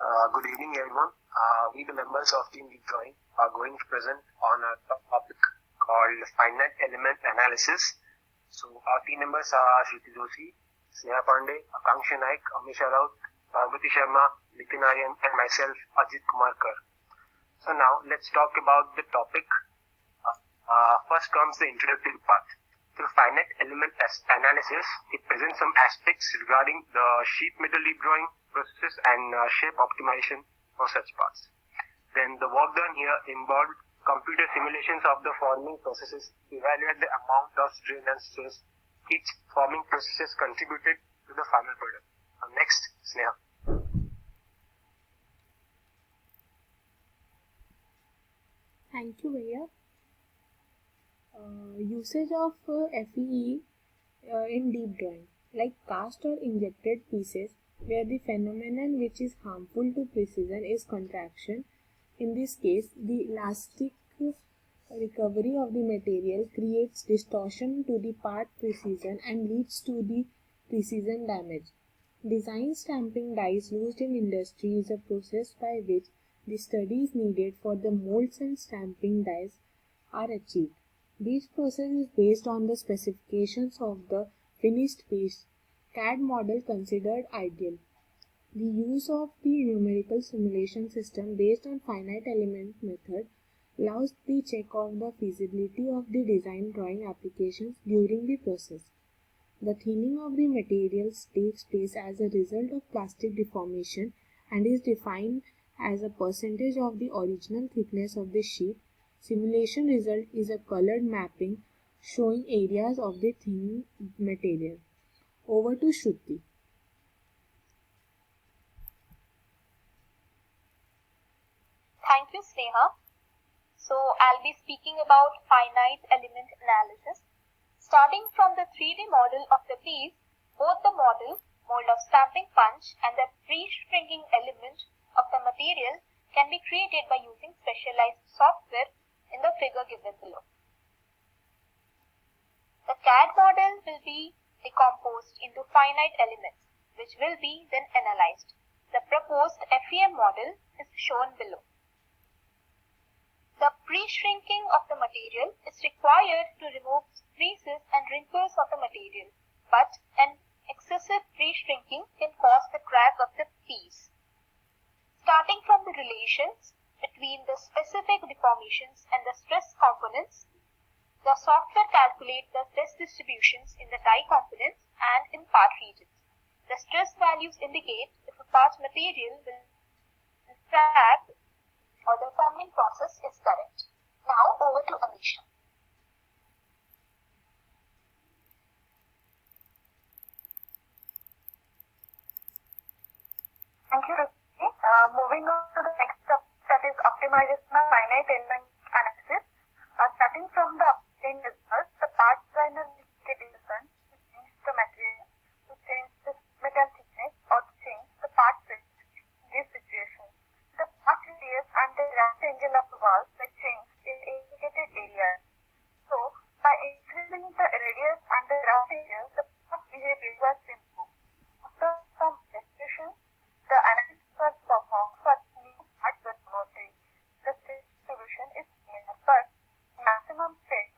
Good evening, everyone. We, the members of Team Deep Drawing, are going to present on a topic called Finite Element Analysis. So, our team members are Shruti Joshi, Sneha Pandey, Akanksha Naik, Amisha Raut, Parvati Sharma, Nitin Aryan, and myself, Ajit Kumar Kar. So, now let's talk about the topic. First comes the introductory part. Through finite element analysis, it presents some aspects regarding the sheet metal deep drawing processes and shape optimization for such parts. Then the work done here involved computer simulations of the forming processes to evaluate the amount of strain and stress each forming processes contributed to the final product. Next, Sneha. Thank you, Bhaiya. Usage of FEE in deep drawing, like cast or injected pieces, where the phenomenon which is harmful to precision is contraction. In this case, the elastic recovery of the material creates distortion to the part precision and leads to the precision damage. Design stamping dies used in industry is a process by which the studies needed for the molds and stamping dies are achieved. This process is based on the specifications of the finished piece. CAD model considered ideal. The use of the numerical simulation system based on finite element method allows the check of the feasibility of the design drawing applications during the process. The thinning of the materials takes place as a result of plastic deformation and is defined as a percentage of the original thickness of the sheet. Simulation result is a colored mapping showing areas of the thin material. Over to Shruti. Thank you, Sneha. So, I'll be speaking about finite element analysis. Starting from the 3D model of the piece, both the model, mold of stamping punch, and the pre-shrinking element of the material can be created by using specialized software in the figure given below. The CAD model will be decomposed into finite elements, which will be then analyzed. The proposed FEM model is shown below. The pre-shrinking of the material is required to remove creases and wrinkles of the material, but an excessive pre-shrinking can cause the crack of the piece. Starting from the relations between the specific deformations and the stress components, the software calculates the stress distributions in the die components and in part regions. The stress values indicate if a part material will crack or the forming process is correct. Now over to Amisha. Thank you, Ruchi. Moving on to the next step, that is optimization of finite element analysis. Starting from the obtained results, the part designer will take a decision to change the material, to change the metal thickness, or to change the part width. In this situation, the part radius and the right angle of the walls will change in indicated areas. So, by increasing the radius and the right angle, the part behavior was improved. After some expressions, the analysis was performed for new parts with motive. The stress distribution is similar, but maximum stress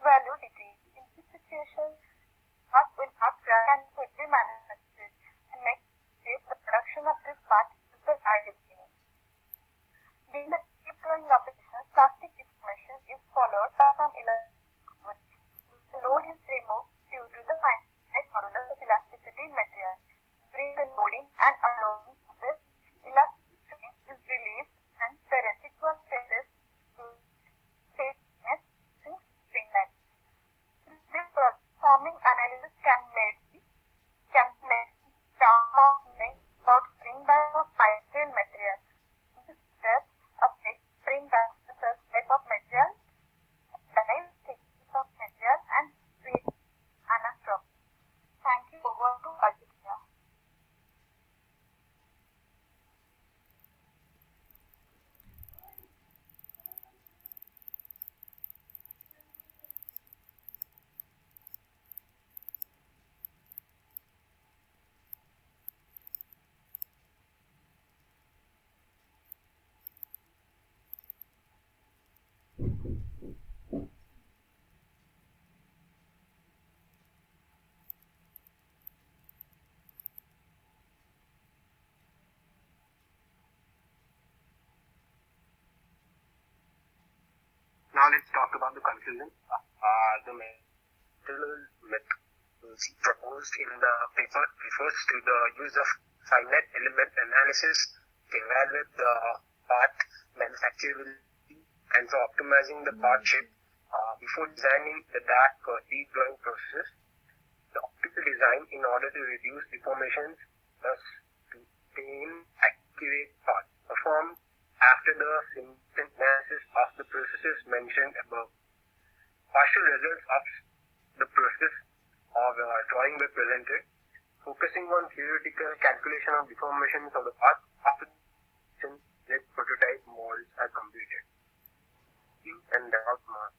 Now let's talk about the conclusion. The material method proposed in the paper refers to the use of finite element analysis to evaluate the part manufacturability and for optimizing the part shape before designing the dark or deep drawing process. The optical design in order to reduce deformations, thus to obtain accurate parts performed after the simultaneous analysis of the processes mentioned above. Partial results of the process of drawing were presented, focusing on theoretical calculation of deformations of the parts after the prototype molds are completed. And out mark.